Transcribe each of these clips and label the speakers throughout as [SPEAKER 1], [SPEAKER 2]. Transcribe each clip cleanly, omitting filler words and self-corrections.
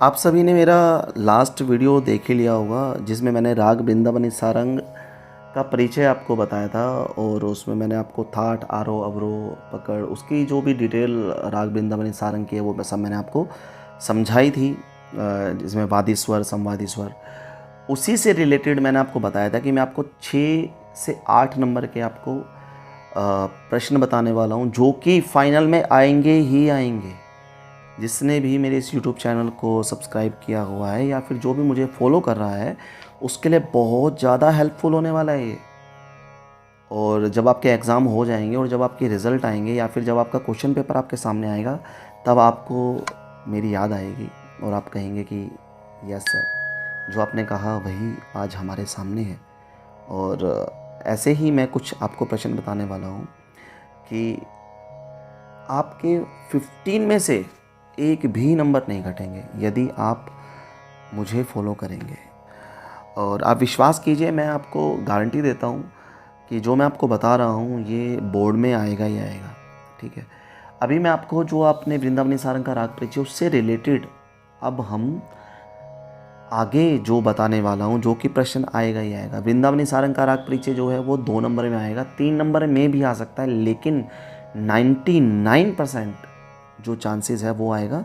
[SPEAKER 1] आप सभी ने मेरा लास्ट वीडियो देख ही लिया होगा जिसमें मैंने राग वृंदावनी सारंग का परिचय आपको बताया था और उसमें मैंने आपको थाट, आरोह, अवरोह, पकड़ उसकी जो भी डिटेल राग वृंदावनी सारंग की है वो सब मैंने आपको समझाई थी। जिसमें वादी स्वर, संवादी स्वर, उसी से रिलेटेड मैंने आपको बताया था कि मैं आपको 6 से 8 नंबर के आपको प्रश्न बताने वाला हूँ जो कि फाइनल में आएंगे ही आएंगे। जिसने भी मेरे इस YouTube चैनल को सब्सक्राइब किया हुआ है या फिर जो भी मुझे फॉलो कर रहा है उसके लिए बहुत ज़्यादा हेल्पफुल होने वाला है ये। और जब आपके एग्ज़ाम हो जाएंगे और जब आपके रिज़ल्ट आएंगे या फिर जब आपका क्वेश्चन पेपर आपके सामने आएगा तब आपको मेरी याद आएगी और आप कहेंगे कि यस सर, जो आपने कहा वही आज हमारे सामने है। और ऐसे ही मैं कुछ आपको प्रश्न बताने वाला हूँ कि आपके 15 में से एक भी नंबर नहीं घटेंगे यदि आप मुझे फॉलो करेंगे। और आप विश्वास कीजिए, मैं आपको गारंटी देता हूँ कि जो मैं आपको बता रहा हूँ ये बोर्ड में आएगा ही आएगा। ठीक है, अभी मैं आपको जो आपने वृंदावनी सारंग का राग परिचय उससे रिलेटेड अब हम आगे जो बताने वाला हूँ जो कि प्रश्न आएगा ही आएगा। वृंदावनी सारंग का राग परिचय जो है वो 2 नंबर में आएगा, 3 नंबर में भी आ सकता है, लेकिन 99% जो चांसेस है वो आएगा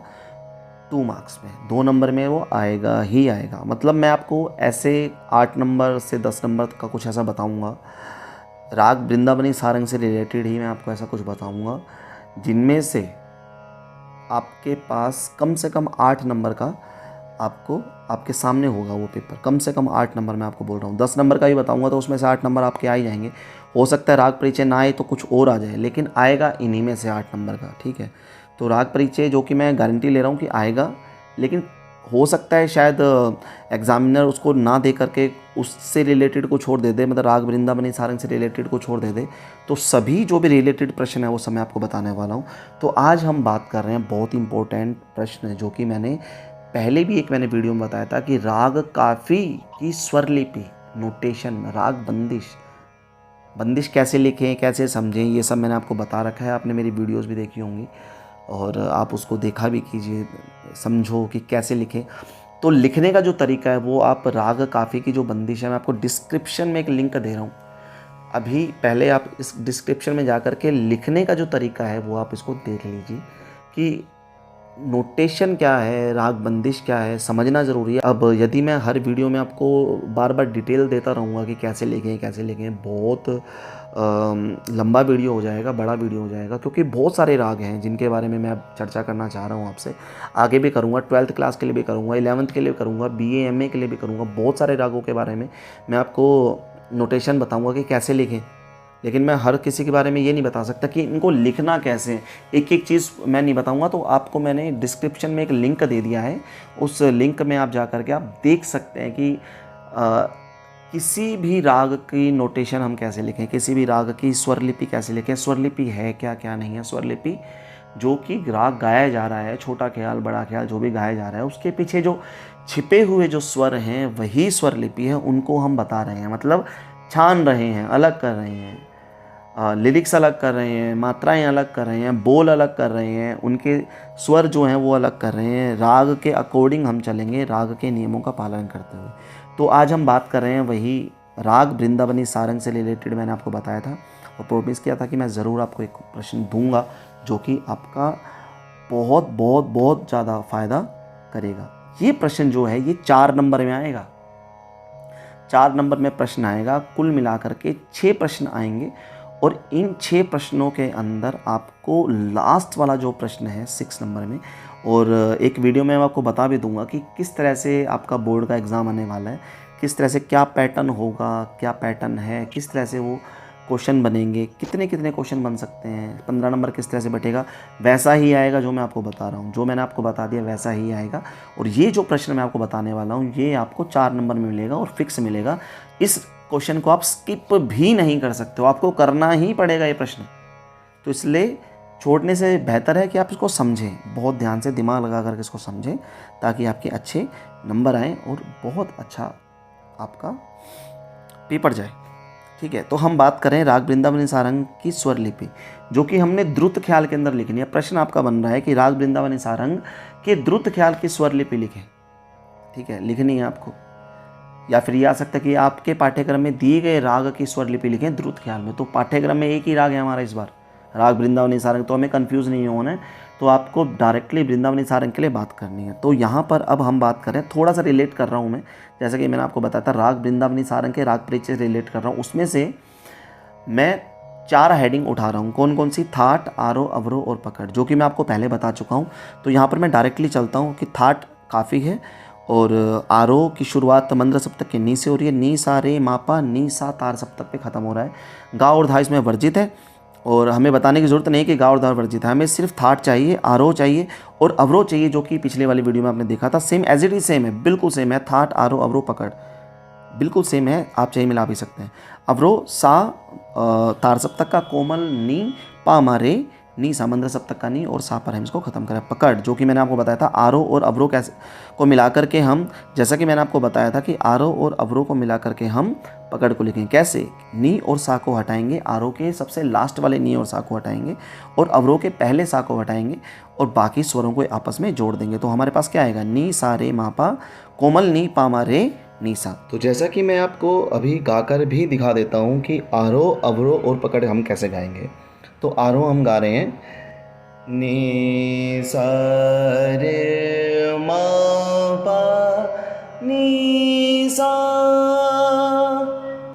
[SPEAKER 1] 2 मार्क्स में। 2 नंबर में वो आएगा ही आएगा। मतलब मैं आपको ऐसे 8 नंबर से 10 नंबर का कुछ ऐसा बताऊंगा, राग वृंदावनी सारंग से रिलेटेड ही मैं आपको ऐसा कुछ बताऊंगा जिनमें से आपके पास कम से कम 8 नंबर का आपको आपके सामने होगा वो पेपर। कम से कम 8 नंबर मैं आपको बोल रहा हूँ। 10 नंबर का भी बताऊंगा तो उसमें से 8 नंबर आपके आ ही जाएंगे। हो सकता है राग परिचय ना आए तो कुछ और आ जाए, लेकिन आएगा इन्हीं में से 8 नंबर का। ठीक है, तो राग परिचय जो कि मैं गारंटी ले रहा हूँ कि आएगा, लेकिन हो सकता है शायद एग्जामिनर उसको ना दे करके उससे रिलेटेड को छोड़ दे दे, मतलब राग वृंदावनी सारंग से रिलेटेड को छोड़ दे। तो सभी जो भी रिलेटेड प्रश्न है वो सब मैं आपको बताने वाला हूँ। तो आज हम बात कर रहे हैं बहुत इंपॉर्टेंट प्रश्न जो कि मैंने पहले भी मैंने वीडियो में बताया था कि राग काफ़ी की स्वरलिपि, नोटेशन, राग बंदिश कैसे लिखें, कैसे समझें, ये सब मैंने आपको बता रखा है। आपने मेरी वीडियोस भी देखी होंगी और आप उसको देखा भी कीजिए, समझो कि कैसे लिखें। तो लिखने का जो तरीका है वो आप राग काफ़ी की जो बंदिश है मैं आपको डिस्क्रिप्शन में एक लिंक दे रहा हूँ। अभी पहले आप इस डिस्क्रिप्शन में जा कर के लिखने का जो तरीका है वो आप इसको देख लीजिए कि नोटेशन क्या है, राग बंदिश क्या है, समझना ज़रूरी है। अब यदि मैं हर वीडियो में आपको बार बार डिटेल देता रहूँगा कि कैसे लिखें, बहुत लंबा वीडियो हो जाएगा, बड़ा वीडियो हो जाएगा, क्योंकि बहुत सारे राग हैं जिनके बारे में मैं अब चर्चा करना चाह रहा हूँ आपसे। आगे भी करूँगा, 12th क्लास के लिए भी करूँगा, 11th के लिए भी करूँगा, BA MA के लिए भी करूँगा। बहुत सारे रागों के बारे में मैं आपको नोटेशन बताऊँगा कि कैसे लिखें, लेकिन मैं हर किसी के बारे में ये नहीं बता सकता कि इनको लिखना कैसे है। एक एक चीज़ मैं नहीं बताऊंगा। तो आपको मैंने डिस्क्रिप्शन में एक लिंक दे दिया है, उस लिंक में आप जा कर के आप देख सकते हैं कि किसी भी राग की नोटेशन हम कैसे लिखें, किसी भी राग की स्वरलिपि कैसे लिखें, स्वरलिपि है क्या क्या नहीं है। स्वरलिपि जो कि राग गाया जा रहा है, छोटा ख्याल, बड़ा ख्याल, जो भी गाया जा रहा है उसके पीछे जो छिपे हुए जो स्वर हैं वही स्वरलिपि है, उनको हम बता रहे हैं, मतलब छान रहे हैं, अलग कर रहे हैं। लिरिक्स अलग कर रहे हैं, मात्राएं अलग कर रहे हैं, बोल अलग कर रहे हैं, उनके स्वर जो हैं वो अलग कर रहे हैं। राग के अकॉर्डिंग हम चलेंगे, राग के नियमों का पालन करते हुए। तो आज हम बात कर रहे हैं वही राग वृंदावनी सारंग से रिलेटेड। मैंने आपको बताया था और प्रोमिस किया था कि मैं ज़रूर आपको एक प्रश्न दूंगा जो कि आपका बहुत बहुत बहुत ज़्यादा फ़ायदा करेगा। ये प्रश्न जो है ये 4 नंबर में आएगा। 4 नंबर में प्रश्न आएगा, कुल मिलाकर के 6 प्रश्न आएंगे और इन 6 प्रश्नों के अंदर आपको लास्ट वाला जो प्रश्न है 6 नंबर में, और एक वीडियो में मैं आपको बता भी दूंगा कि किस तरह से आपका बोर्ड का एग्ज़ाम आने वाला है, किस तरह से क्या पैटर्न होगा, क्या पैटर्न है, किस तरह से वो क्वेश्चन बनेंगे, कितने कितने क्वेश्चन बन सकते हैं, 15 नंबर किस तरह से बैठेगा, वैसा ही आएगा जो मैं आपको बता रहा हूँ। जो मैंने आपको बता दिया वैसा ही आएगा। और ये जो प्रश्न मैं आपको बताने वाला हूँ ये आपको 4 नंबर में मिलेगा और फिक्स मिलेगा। इस क्वेश्चन को आप स्किप भी नहीं कर सकते हो, आपको करना ही पड़ेगा ये प्रश्न। तो इसलिए छोड़ने से बेहतर है कि आप इसको समझें, बहुत ध्यान से दिमाग लगा करके इसको समझें, ताकि आपके अच्छे नंबर आएँ और बहुत अच्छा आपका पेपर जाए। ठीक है, तो हम बात करें राग वृंदावनी सारंग की स्वर लिपि, जो कि हमने द्रुत ख्याल के अंदर लिखनी है। प्रश्न आपका बन रहा है कि राग वृंदावनी सारंग के द्रुत ख्याल की स्वर लिपि लिखें। ठीक है, लिखनी है आपको, या फिर ये आ सकता है कि आपके पाठ्यक्रम में दिए गए राग की स्वर लिपि लिखें द्रुत ख्याल में। तो पाठ्यक्रम में एक ही राग है हमारा इस बार, राग वृंदावनी सारंग, तो हमें कंफ्यूज नहीं होना है। तो आपको डायरेक्टली वृंदावनी सारंग के लिए बात करनी है। तो यहाँ पर अब हम बात करें, थोड़ा सा रिलेट कर रहा हूँ मैं, जैसा कि मैंने आपको बताया था राग वृंदावनी सारंग के राग परिचय रिलेट कर रहा हूँ। उसमें से मैं 4 हेडिंग उठा रहा हूँ। कौन कौन सी? थाट, आरोह, अवरोह और पकड़, जो कि मैं आपको पहले बता चुका हूँ। तो यहाँ पर मैं डायरेक्टली चलता हूँ कि थाट काफ़ी है, और आरोह की शुरुआत मंद्र सप्तक के नी से हो रही है। नी सा रे मा पा, नी सा तार सप्तक पे ख़त्म हो रहा है। गा और धा इसमें वर्जित है, और हमें बताने की ज़रूरत नहीं कि गा और धा वर्जित है। हमें सिर्फ थाट चाहिए, आरोह चाहिए और अवरोह चाहिए, जो कि पिछले वाली वीडियो में आपने देखा था। Same as it is same है, बिल्कुल सेम है। थाट, आरोह, अवरोह, पकड़ बिल्कुल सेम है, आप चाहिए मिला भी सकते हैं। अवरोह सा तार सप्तक का कोमल नी, पा मा रे, नी सा मंद्र सप्तक का नी, और सा पर हम इसको खत्म करें। पकड़, जो कि मैंने आपको बताया था आरोह और अवरोह कैसे को मिलाकर के हम, जैसा कि मैंने आपको बताया था कि आरोह और अवरोह को मिलाकर के हम पकड़ को लिखेंगे। कैसे? नी और सा को हटाएंगे, आरोह के सबसे लास्ट वाले नी और सा को हटाएंगे, और अवरोह के पहले सा को हटाएंगे, और बाकी स्वरों को आपस में जोड़ देंगे। तो हमारे पास क्या आएगा? नी सा रे मा पा, कोमल नी, पा मा रे, नीसा। तो जैसा कि मैं आपको अभी गाकर भी दिखा देता हूँ कि आरोह, अवरोह और पकड़ हम कैसे गाएंगे। तो आरोह हम गा रहे हैं नी सा रे मा पा नी सा,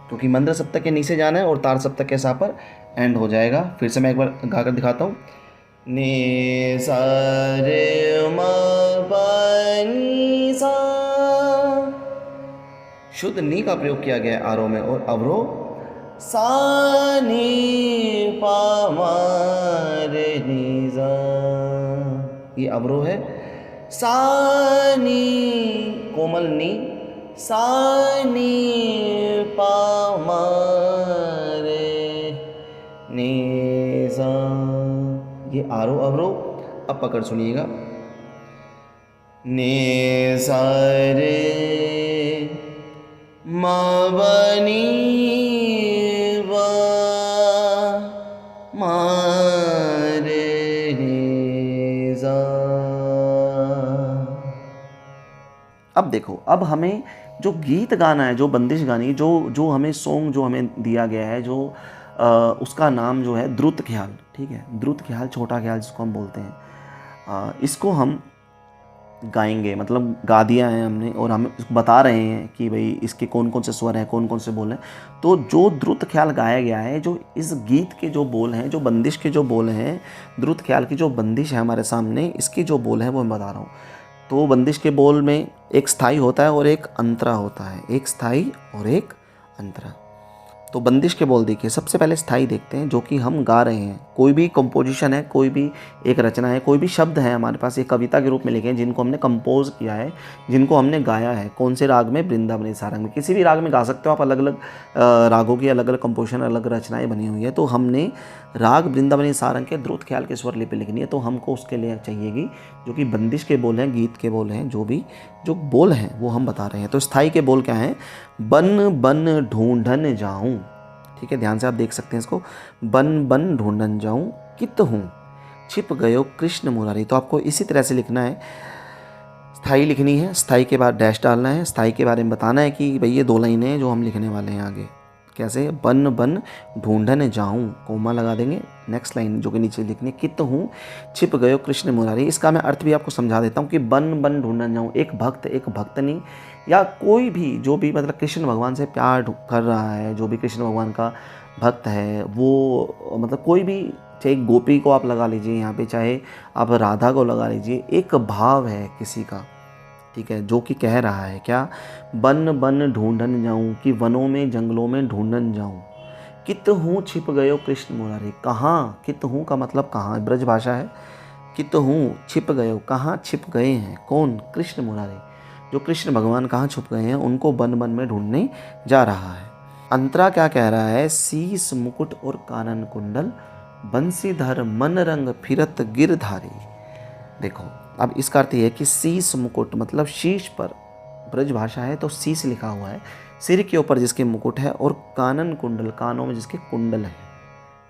[SPEAKER 1] क्योंकि मंद्र सप्तक के नी से जाना है और तार सप्तक के सा पर एंड हो जाएगा। फिर से मैं एक बार गाकर दिखाता हूँ, नी सा रे मा पा नी सा। शुद्ध नी का प्रयोग किया गया है आरोह में, और अवरोह सा नी पा मा रे नी सा, ये अवरोह है। सा नी कोमल नी, सा नी पा मा रे नी सा, ये आरोह अवरोह। अब पकड़ सुनिएगा, नी सा रे मा बनी वा मा रे नी सा। अब देखो, अब हमें जो गीत गाना है, जो बंदिश गानी है, जो हमें सॉन्ग जो हमें दिया गया है, जो उसका नाम जो है द्रुत ख्याल। ठीक है, द्रुत ख्याल, छोटा ख्याल जिसको हम बोलते हैं, इसको हम गाएंगे, मतलब गा दिया है हमने, और हम बता रहे हैं कि भाई इसके कौन कौन से स्वर हैं, कौन कौन से बोल हैं। तो जो द्रुत ख्याल गाया गया है, जो इस गीत के जो बोल हैं, जो बंदिश के जो बोल हैं, द्रुत ख्याल की जो बंदिश है हमारे सामने, इसके जो बोल हैं वो मैं बता रहा हूँ। तो बंदिश के बोल में एक स्थाई होता है और एक अंतरा होता है, एक स्थाई और एक अंतरा। तो बंदिश के बोल देखिए, सबसे पहले स्थाई देखते हैं, जो कि हम गा रहे हैं। कोई भी कंपोजिशन है, कोई भी एक रचना है, कोई भी शब्द है हमारे पास, एक कविता के रूप में लिखे हैं, जिनको हमने कंपोज किया है, जिनको हमने गाया है। कौन से राग में? वृंदावनी सारंग में। किसी भी राग में गा सकते हो आप, अलग अलग रागों की अलग अलग कंपोजिशन, अलग रचनाएं बनी हुई है। तो हमने राग वृंदावनी सारंग के द्रुत ख्याल के स्वर लिपि लिखनी है, तो हमको उसके लिए चाहिएगी जो कि बंदिश के बोल हैं, गीत के बोल हैं, जो बोल हैं वो हम बता रहे हैं। तो स्थाई के बोल क्या हैं? बन बन ढूंढन जाऊं। ठीक है, ध्यान से आप देख सकते हैं इसको। बन बन ढूंढन जाऊं, कित हूँ छिप गयो कृष्ण मुरारी। तो आपको इसी तरह से लिखना है, स्थाई लिखनी है, स्थाई के बाद डैश डालना है, स्थाई के बारे में बताना है कि भाई ये 2 लाइनें हैं जो हम लिखने वाले हैं आगे। कैसे? बन बन ढूंढन जाऊं, कोमा लगा देंगे। नेक्स्ट लाइन जो कि नीचे लिखनी है, कित हूँ छिप गयो कृष्ण मुरारी। इसका मैं अर्थ भी आपको समझा देता हूँ कि बन बन ढूंढन जाऊं, एक भक्त, एक भक्तनी, या कोई भी जो भी मतलब कृष्ण भगवान से प्यार कर रहा है, जो भी कृष्ण भगवान का भक्त है, वो मतलब कोई भी, चाहे गोपी को आप लगा लीजिए यहाँ पे, चाहे आप राधा को लगा लीजिए, एक भाव है किसी का, ठीक है, जो कि कह रहा है क्या? बन बन ढूंढन जाऊं, कि वनों में जंगलों में ढूंढन जाऊं, कित हूँ छिप गयो कृष्ण मुरारी। कहाँ? कित हूँ का मतलब कहाँ, ब्रज भाषा है। कित हूँ छिप गयो, कहाँ छिप गए हैं, कौन? कृष्ण मुरारी, जो कृष्ण भगवान कहाँ छुप गए हैं, उनको बन बन में ढूंढने जा रहा है। अंतरा क्या कह रहा है? शीस मुकुट और कानन कुंडल, बंसीधर मन रंग फिरत गिरधारी। देखो, अब इसका अर्थ यह है कि शीस मुकुट मतलब शीश पर, ब्रज भाषा है तो शीश लिखा हुआ है, सिर के ऊपर जिसके मुकुट है और कानन कुंडल, कानों में जिसके कुंडल है।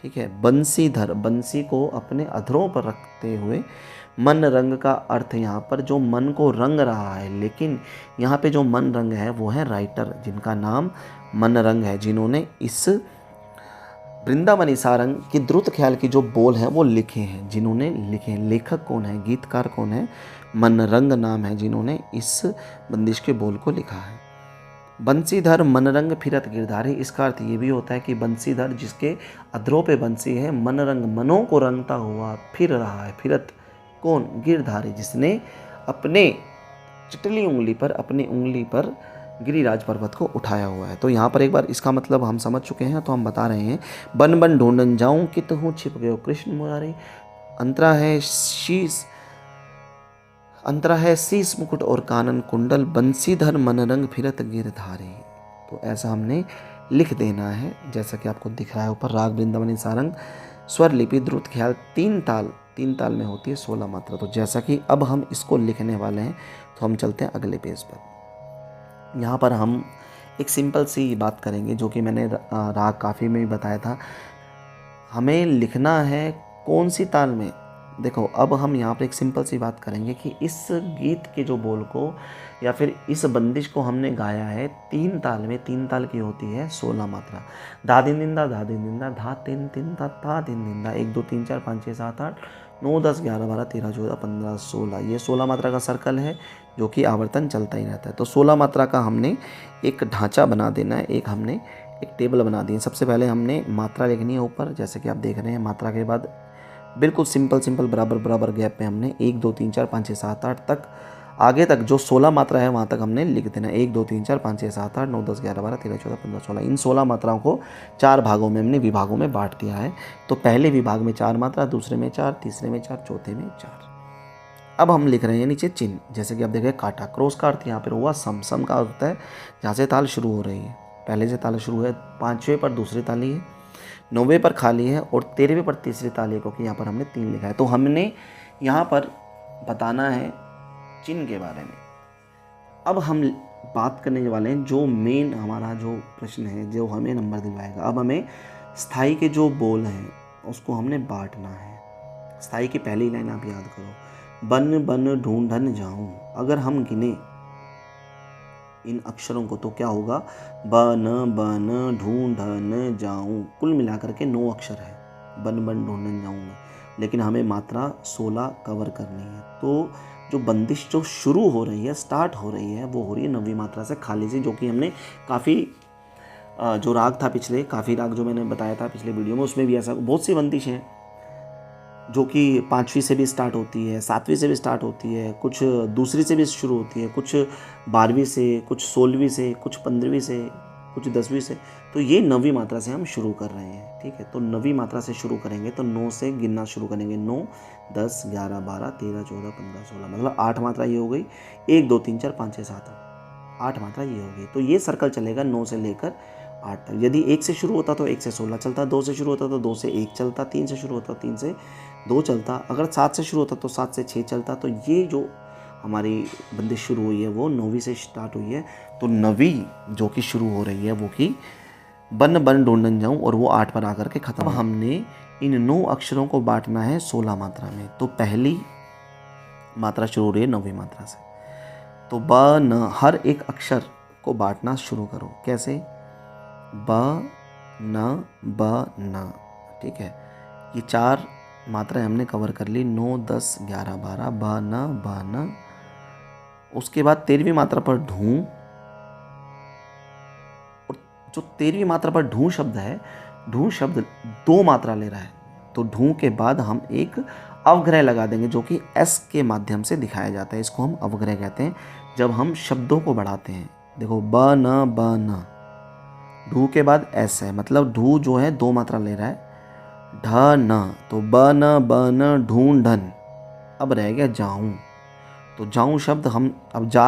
[SPEAKER 1] ठीक है। बंसीधर, बंसी को अपने अधरों पर रखते हुए। मन रंग का अर्थ यहाँ पर जो मन को रंग रहा है, लेकिन यहाँ पे जो मन रंग है वो है राइटर, जिनका नाम मन रंग है, जिन्होंने इस वृंदावनी सारंग की द्रुत ख्याल की जो बोल हैं वो लिखे हैं। जिन्होंने लिखे हैं, लेखक कौन है, गीतकार कौन है, मन रंग नाम है जिन्होंने इस बंदिश के बोल को लिखा है। बंसीधर मनरंग फिरत गिरधारी, इसका अर्थ ये भी होता है कि बंसीधर जिसके अधरों पे बंसी है, मनरंग मनों को रंगता हुआ फिर रहा है। फिरत कौन, गिरधारी, जिसने अपने चटली उंगली पर, अपनी उंगली पर गिरिराज पर्वत को उठाया हुआ है। तो यहाँ पर एक बार इसका मतलब हम समझ चुके हैं, तो हम बता रहे हैं। बन बन ढूंढन जाऊं कित हूँ छिप गयो कृष्ण मुरारी। अंतरा है शीस, अंतरा है शीस मुकुट और कानन कुंडल, बंसीधर मनरंग फिरत गिरधारी। तो ऐसा हमने लिख देना है, जैसा कि आपको दिख रहा है ऊपर। राग वृंदावनी सारंग, स्वर लिपि द्रुत ख्याल, 3 ताल, 3 ताल में होती है 16 मात्रा। तो जैसा कि अब हम इसको लिखने वाले हैं, तो हम चलते हैं अगले पेज पर। यहाँ पर हम एक सिंपल सी बात करेंगे, जो कि मैंने राग काफ़ी में भी बताया था। हमें लिखना है कौन सी ताल में। देखो, अब हम यहाँ पर एक सिंपल सी बात करेंगे कि इस गीत के जो बोल को या फिर इस बंदिश को हमने गाया है 3 ताल में। 3 ताल की होती है 16 मात्रा। धा दिन दिंदा, धा दिन दिंदा, धा तीन तीन धा दिन दिंदा, 1 2 3 4 5 6 7 8 9 10 11 12 13 14 15 16। ये 16 मात्रा का सर्कल है, जो कि आवर्तन चलता ही रहता है। तो 16 मात्रा का हमने एक ढांचा बना देना है, हमने एक टेबल बना दी है। सबसे पहले हमने मात्रा लिखनी है ऊपर, जैसे कि आप देख रहे हैं। मात्रा के बाद बिल्कुल सिंपल बराबर बराबर गैप में हमने 1 2 3 4 5 6 7 8 तक, आगे तक जो 16 मात्रा है वहाँ तक हमने लिख देना। 1 2 3 4 5 6 7 8 9 10 11 12 13 14 15 16। इन 16 मात्राओं को 4 भागों में हमने विभागों में बांट दिया है। तो पहले विभाग में 4 मात्रा, दूसरे में 4, तीसरे में 4, चौथे में 4। अब हम लिख रहे हैं नीचे चिन्ह, जैसे कि आप देख रहे हैं काटा। क्रॉस का अर्थ यहाँ पर हुआ सम। सम का अर्थ होता है जहाँ से ताल शुरू हो रही है। पहले से ताल शुरू है, 5वें पर दूसरी ताली है, 9वें पर खाली है और 13वें पर तीसरी ताली है, क्योंकि यहाँ पर हमने 3 लिखा है। तो हमने यहाँ पर बताना है चिन्ह के बारे में। अब हम बात करने वाले हैं जो मेन हमारा जो प्रश्न है, जो हमें नंबर दिलवाएगा। अब हमें स्थाई के जो बोल हैं उसको हमने बांटना है। स्थाई की पहली लाइन आप याद करो, बन बन ढूंढन जाऊं। अगर हम गिने इन अक्षरों को तो क्या होगा, बन बन ढूंढन जाऊं। कुल मिलाकर के 9 अक्षर है, बन बन ढूंढन जाऊंगा, लेकिन हमें मात्रा 16 कवर करनी है। तो जो बंदिश जो शुरू हो रही है, स्टार्ट हो रही है, वो हो रही है 9वीं मात्रा से खाली से, जो कि हमने काफ़ी जो राग था पिछले, काफ़ी राग जो मैंने बताया था पिछले वीडियो में, उसमें भी ऐसा बहुत सी बंदिश हैं जो कि 5वीं से भी स्टार्ट होती है, 7वीं से भी स्टार्ट होती है, कुछ दूसरी से भी शुरू होती है, कुछ 12वीं से, कुछ 16वीं से, कुछ 15वीं से, कुछ 10वीं से। तो ये 9वीं मात्रा से हम शुरू कर रहे हैं। ठीक है। तो 9वीं मात्रा से शुरू करेंगे, तो 9 से गिनना शुरू करेंगे। 9 10 11 12 13 14 15 16, मतलब 8 मात्रा ये हो गई। 1 2 3 4 5 6 7 8 मात्रा ये हो गई। तो ये सर्कल चलेगा 9 से लेकर 8 तक। यदि 1 से शुरू होता तो 1 से 16 चलता, 2 से शुरू होता तो 2 से 1 चलता, 3 से शुरू होता 3 से 2 चलता, अगर 7 से शुरू होता तो 7 से 6 चलता। तो ये जो हमारी बंदिश शुरू हुई है वो 9वीं से स्टार्ट हुई है। तो 9वीं जो कि शुरू हो रही है वो कि बन बन ढूंढन जाऊं, और वो 8 पर आकर के खत्म। अब हमने इन 9 अक्षरों को बांटना है 16 मात्रा में। तो पहली मात्रा शुरू हो रही है 9वीं मात्रा से। तो ब न, हर एक अक्षर को बांटना शुरू करो। कैसे, ब न ब न। ठीक है। ये 4 मात्राएं हमने कवर कर ली, 9 10 11 12, ब न। उसके बाद 13वीं मात्रा पर ढूं, और जो 13वीं मात्रा पर ढूं शब्द है, ढूं शब्द 2 मात्रा ले रहा है। तो ढूं के बाद हम एक अवग्रह लगा देंगे, जो कि एस के माध्यम से दिखाया जाता है। इसको हम अवग्रह कहते हैं, जब हम शब्दों को बढ़ाते हैं। देखो, ब न, ढू के बाद एस है, मतलब ढू जो है 2 मात्रा ले रहा है। ढ न, तो ब न ढूंढन। अब रह गया जाऊं। तो जाऊं शब्द हम अब जा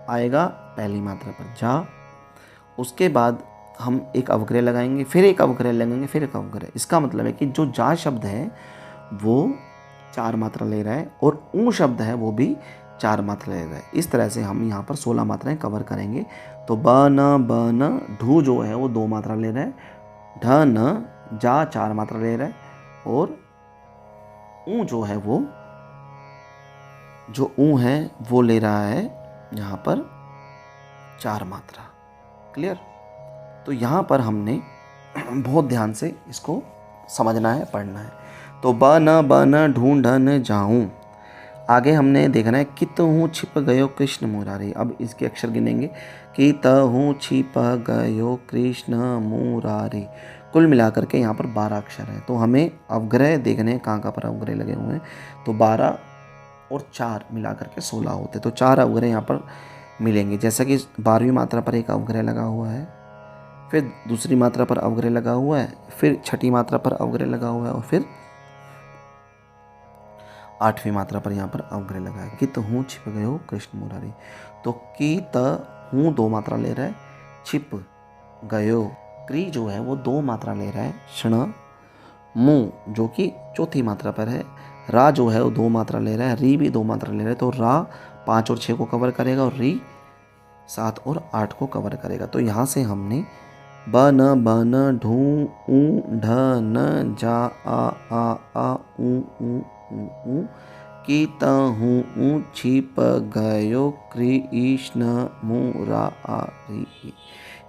[SPEAKER 1] आएगा पहली मात्रा पर, जा। उसके बाद हम एक अवग्रह लगाएंगे, फिर एक अवग्रह लगाएंगे, फिर एक अवग्रह। इसका मतलब है कि जो जा शब्द है वो 4 मात्रा ले रहा है, और ऊ शब्द है वो भी 4 मात्रा ले रहा है। इस तरह से हम यहाँ पर 16 मात्राएं कवर करेंगे। तो ब न ढू जो है वो 2 मात्रा ले रहा है, ढ न जा 4 मात्रा ले रहा है, और ऊ जो है वो ले रहा है यहाँ पर 4 मात्रा। क्लियर? तो यहाँ पर हमने बहुत ध्यान से इसको समझना है, पढ़ना है। तो ब न ढूंढन जाऊं। आगे हमने देखना है कित हूँ छिप गयो कृष्ण मुरारी। अब इसके अक्षर गिनेंगे। कित हूँ छिप गयो कृष्ण मुरारी। कुल मिलाकर के यहाँ पर 12 अक्षर है। तो हमें अवग्रह देखने हैं, कहाँ पर अवग्रह लगे हुए हैं। तो 12 और 4 मिलाकर के 16 होते। तो 4 अवग्रह यहाँ पर मिलेंगे। जैसा कि 12वीं मात्रा पर एक अवग्रह लगा हुआ है, फिर दूसरी मात्रा पर अवग्रह लगा हुआ है, फिर छठी मात्रा पर अवग्रह लगा हुआ है, और फिर 8वीं मात्रा पर यहाँ पर अवग्रह लगा है। कित हूँ छिप गयो कृष्ण मुरारी। तो की त हूँ 2 मात्रा ले रहा है, छिप गयो क्री जो है वो 2 मात्रा ले रहा है, क्षण मुँह जो कि चौथी मात्रा पर है, रा जो है वो 2 मात्रा ले रहा है, री भी 2 मात्रा ले रहा है। तो रा 5 और 6 को कवर करेगा, और री 7 और 8 को कवर करेगा। तो यहाँ से हमने ब न ढू ऊ ढ न जा आ ऊ की त हूँ छिप गयो कृष्ण मुरारी।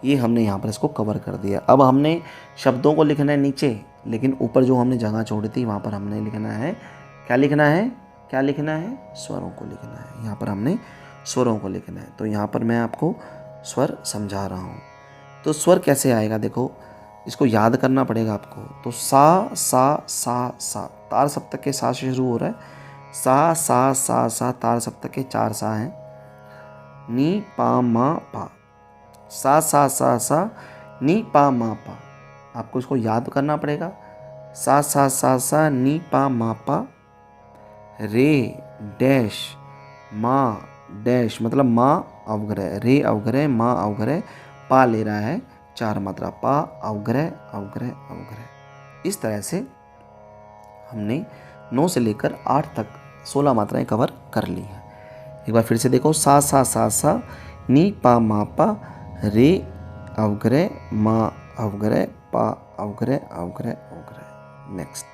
[SPEAKER 1] ये हमने यहाँ पर इसको कवर कर दिया। अब हमने शब्दों को लिखना है नीचे, लेकिन ऊपर जो हमने जगह छोड़ी थी वहाँ पर हमने लिखना है, क्या लिखना है, स्वरों को लिखना है। यहाँ पर हमने स्वरों को लिखना है। तो यहाँ पर मैं आपको स्वर समझा रहा हूँ। तो स्वर कैसे आएगा, देखो इसको याद करना पड़ेगा आपको। तो सा सा सा सा, तार सप्तक के सा से शुरू हो रहा है। सा सा सा सा, तार सप्तक के 4 सा हैं। नी पा मा पा, सा सा सा सा, नी पा मा पा। आपको इसको याद करना पड़ेगा। सा सा सा सा, नी पा मा पा, रे डैश मा डैश, मतलब माँ अवग्रह, रे अवग्रह, माँ अवग्रह, पा ले रहा है 4 मात्रा, पा अवग्रह अवग्रह अवग्रह। इस तरह से हमने 9 से लेकर 8 तक 16 मात्राएं कवर कर ली हैं। एक बार फिर से देखो। सा सा सा सा, नी पा मा पा, रे अवग्रह, माँ अवग्रह, पा अवग्रह अवग्रह अवग्रह। नेक्स्ट,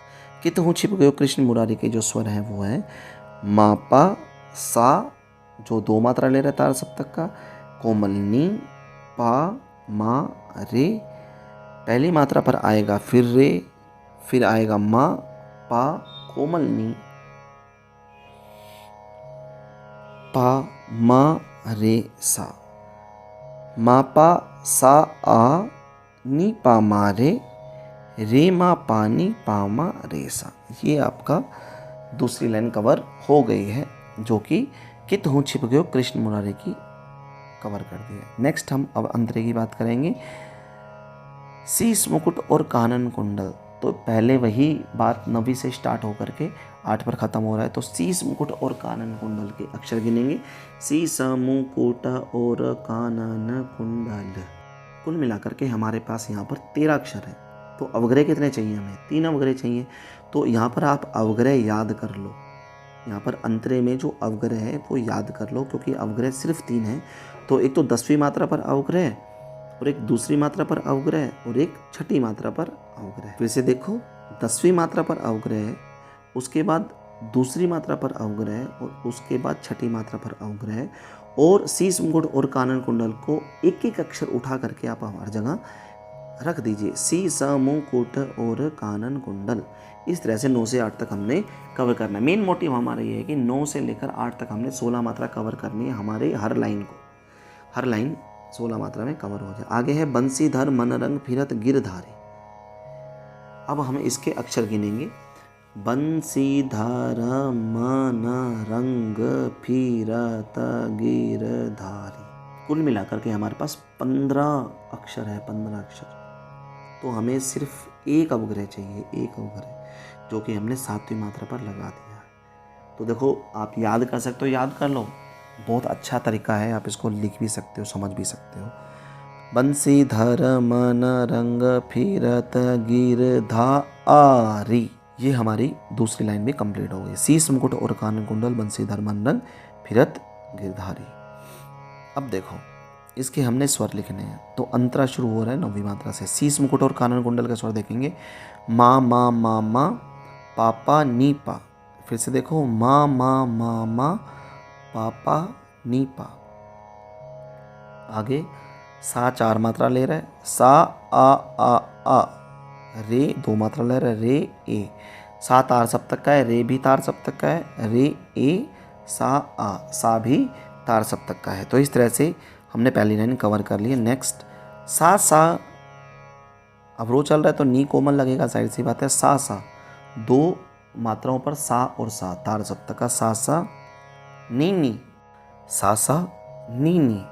[SPEAKER 1] कित हूँ छिप गयो कृष्ण मुरारी के जो स्वर हैं वो हैं मा पा, सा जो 2 मात्रा ले रहा है तार सप्तक का, कोमल नी, पा मा रे, पहली मात्रा पर आएगा फिर रे, फिर आएगा मा, पा कोमल नी, पा मा रे सा, मा पा सा आ, नी पा मा रे मा पा नी पा मा रे सा। ये आपका दूसरी लाइन कवर हो गई है, जो कि कित हूँ छिप गयो कृष्ण मुरारी की कवर कर दी है। नेक्स्ट हम अब अंतरे की बात करेंगे। शीश मुकुट और कानन कुंडल। तो पहले वही बात 9वीं से स्टार्ट होकर के 8 पर ख़त्म हो रहा है। तो शीश मुकुट और कानन कुंडल के अक्षर गिनेंगे। शीश मुकुट और कानन कुंडल। कुल मिलाकर के हमारे पास यहाँ पर 13 अक्षर हैं। तो अवग्रह कितने चाहिए हमें? 3 अवग्रह चाहिए। तो यहाँ पर आप अवग्रह याद कर लो। यहाँ पर अंतरे में जो अवग्रह है वो याद कर लो, क्योंकि अवग्रह सिर्फ 3 हैं। तो एक तो 10वीं मात्रा पर अवग्रह, और एक दूसरी मात्रा पर अवग्रह, और एक छठी मात्रा पर अवग्रह। फिर से देखो, 10वीं मात्रा पर अवग्रह है, उसके बाद दूसरी मात्रा पर अवग्रह, और उसके बाद छठी मात्रा पर अवग्रह। और शीश मुकुट और कानन कुंडल को एक एक अक्षर उठा करके आप हर जगह रख दीजिए। शीश मुकुट और कानन कुंडल। इस तरह से 9 से 8 तक हमने कवर करना है। मेन मोटिव हमारा ये है कि 9 से लेकर 8 तक हमने 16 मात्रा कवर करनी है। हमारे हर लाइन 16 मात्रा में कवर हो जाए। आगे है बंसीधर मन रंग फिरत गिरधारी। अब हम इसके अक्षर गिनेंगे। बंसीधर मन रंग फिरत गिरधारी। कुल मिलाकर के हमारे पास 15 अक्षर है। 15 अक्षर। तो हमें सिर्फ एक अवग्रह चाहिए, एक अवग्रह, जो कि हमने 7वीं मात्रा पर लगा दिया है। तो देखो, आप याद कर सकते हो, याद कर लो। बहुत अच्छा तरीका है, आप इसको लिख भी सकते हो, समझ भी सकते हो। बंसीधर मन रंग फिरत गिरधारी। ये हमारी दूसरी लाइन भी कंप्लीट हो गई। शीश मुकुट और कानन कुंडल, बंसीधर मन रंग फिरत गिरधारी। अब देखो इसके हमने स्वर लिखने हैं, तो अंतरा शुरू हो रहा है 9वीं मात्रा से। शीश मुकुट और कानन कुंडल के स्वर देखेंगे, मा मा मा मा पा पा नी पा। फिर से देखो, मा मा मा मा पा पा नी पा। आगे सा 4 मात्रा ले रहा है, सा आ रे 2 मात्रा ले रहा है, रे ए। सा तार सप्तक का है, रे भी तार सप्तक का है, रे ए सा आ, सा भी तार सप्तक का है। तो इस तरह से हमने पहली लाइन कवर कर ली है। नेक्स्ट सा सा, अब रो चल रहा है तो नी कोमल लगेगा, जाहिर सी बात है। सा सा 2 मात्राओं पर सा और सा, तार सप्तक का, सा सा नी नी, सा सा नी नी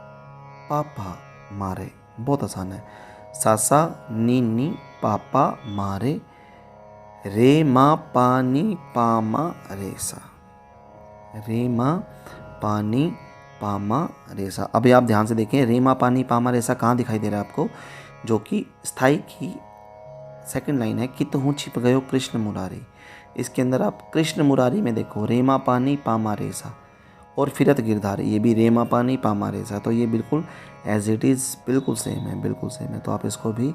[SPEAKER 1] पापा मारे। बहुत आसान है। सा सा नी नी पापा मारे, रे मा पानी पामा रेसा, रे मा पानी पामा रेसा। अभी आप ध्यान से देखें, रे मा पानी पामा रेसा कहाँ दिखाई दे रहा है आपको, जो कि स्थाई की सेकंड लाइन है, कित हूँ छिप गयो कृष्ण मुरारी। इसके अंदर आप कृष्ण मुरारी में देखो, रे मा पानी पामा रेसा और फिरत गिरधारी, ये भी रे मा पानी पामा रेसा। तो ये बिल्कुल एज इट इज़ बिल्कुल सेम है, बिल्कुल सेम है। तो आप इसको भी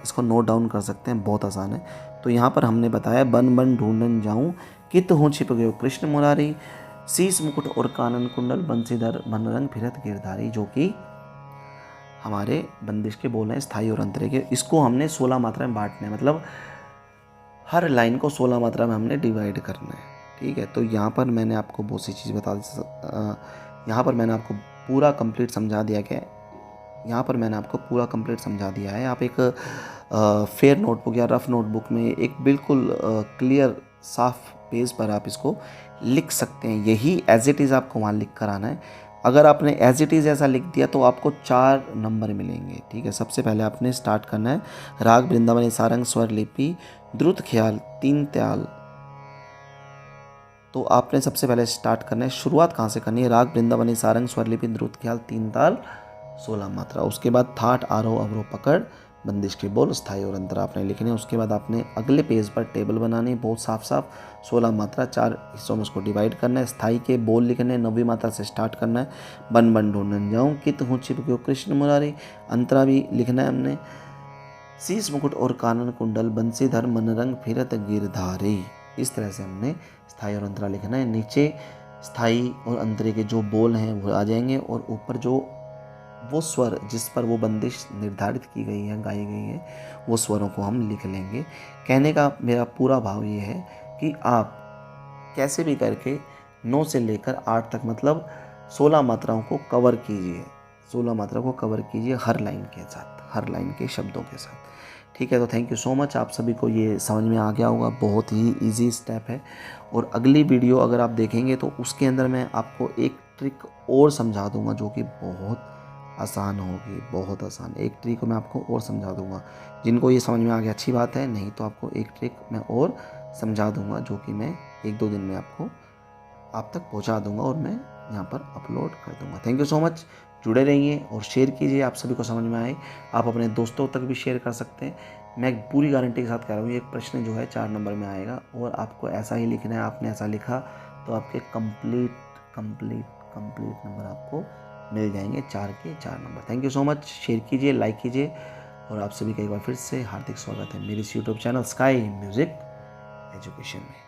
[SPEAKER 1] इसको नोट डाउन कर सकते हैं, बहुत आसान है। तो यहाँ पर हमने बताया, बन बन ढूंढन जाऊँ कित हूँ छिप गयो कृष्ण मुरारी, शीश मुकुट और कानन कुंडल बंसीधर मनरंग फिरत गिरधारी, जो कि हमारे बंदिश के बोल हैं, स्थाई और अंतरे के। इसको हमने 16 मात्रा में बांटना है, मतलब हर लाइन को 16 मात्रा में हमने डिवाइड करना है। ठीक है, तो यहाँ पर मैंने आपको बहुत सी चीज़ बता दी, यहाँ पर मैंने आपको पूरा कंप्लीट समझा दिया कि यहाँ पर मैंने आपको पूरा कंप्लीट समझा दिया है। आप एक फेयर नोटबुक या रफ नोटबुक में एक बिल्कुल क्लियर साफ पेज पर आप इसको लिख सकते हैं। यही एज इट इज़ आपको वहाँ लिख कर आना है। अगर आपने एज इट इज़ ऐसा लिख दिया तो आपको 4 नंबर मिलेंगे। ठीक है, सबसे पहले आपने स्टार्ट करना है, राग वृंदावनी सारंग स्वर लिपि द्रुत ख्याल 3 त्याल। तो आपने सबसे पहले स्टार्ट करना है, शुरुआत कहाँ से करनी है, राग वृंदावनी सारंग स्वर लिपि द्रुत ख्याल 3 ताल 16 मात्रा। उसके बाद थाट आरोह अवरोह पकड़ बंदिश के बोल स्थाई और अंतरा आपने लिखने। उसके बाद आपने अगले पेज पर टेबल बनानी है, बहुत साफ साफ 16 मात्रा 4 हिस्सों में उसको डिवाइड करना है। स्थाई के बोल लिखने, 9वीं मात्रा से स्टार्ट करना है, बन बन ढूंढन जाऊँ कित हूँ छिप गयो कृष्ण मुरारी। अंतरा भी लिखना है हमने, शीश मुकुट और कानन कुंडल बंसीधर मनरंग फिरत गिरधारी। इस तरह से हमने स्थाई और अंतरा लिखना है। नीचे स्थाई और अंतरे के जो बोल हैं वो आ जाएंगे, और ऊपर जो वो स्वर जिस पर वो बंदिश निर्धारित की गई है, गाई गई है, वो स्वरों को हम लिख लेंगे। कहने का मेरा पूरा भाव ये है कि आप कैसे भी करके 9 से लेकर 8 तक, मतलब 16 मात्राओं को कवर कीजिए, 16 मात्रा को कवर कीजिए हर लाइन के साथ, हर लाइन के शब्दों के साथ। ठीक है, तो थैंक यू सो मच। आप सभी को ये समझ में आ गया होगा, बहुत ही इजी स्टेप है। और अगली वीडियो अगर आप देखेंगे तो उसके अंदर मैं आपको एक ट्रिक और समझा दूंगा, जो कि बहुत आसान होगी, बहुत आसान। एक ट्रिक मैं आपको और समझा दूंगा। जिनको ये समझ में आ गया अच्छी बात है, नहीं तो आपको एक ट्रिक मैं और समझा दूंगा, जो कि मैं 1-2 दिन में आपको आप तक पहुंचा दूंगा और मैं यहाँ पर अपलोड कर दूंगा। Thank you so much. जुड़े रहिए और शेयर कीजिए, आप सभी को समझ में आए। आप अपने दोस्तों तक भी शेयर कर सकते हैं। मैं एक पूरी गारंटी के साथ कह रहा हूँ, एक प्रश्न जो है 4 नंबर में आएगा और आपको ऐसा ही लिखना है। आपने ऐसा लिखा तो आपके कंप्लीट नंबर आपको मिल जाएंगे, 4 के 4 number. Thank you so much. Share कीजिए, लाइक कीजिए, और आप सभी का एक बार फिर से हार्दिक स्वागत है मेरे इस YouTube channel sky music education में।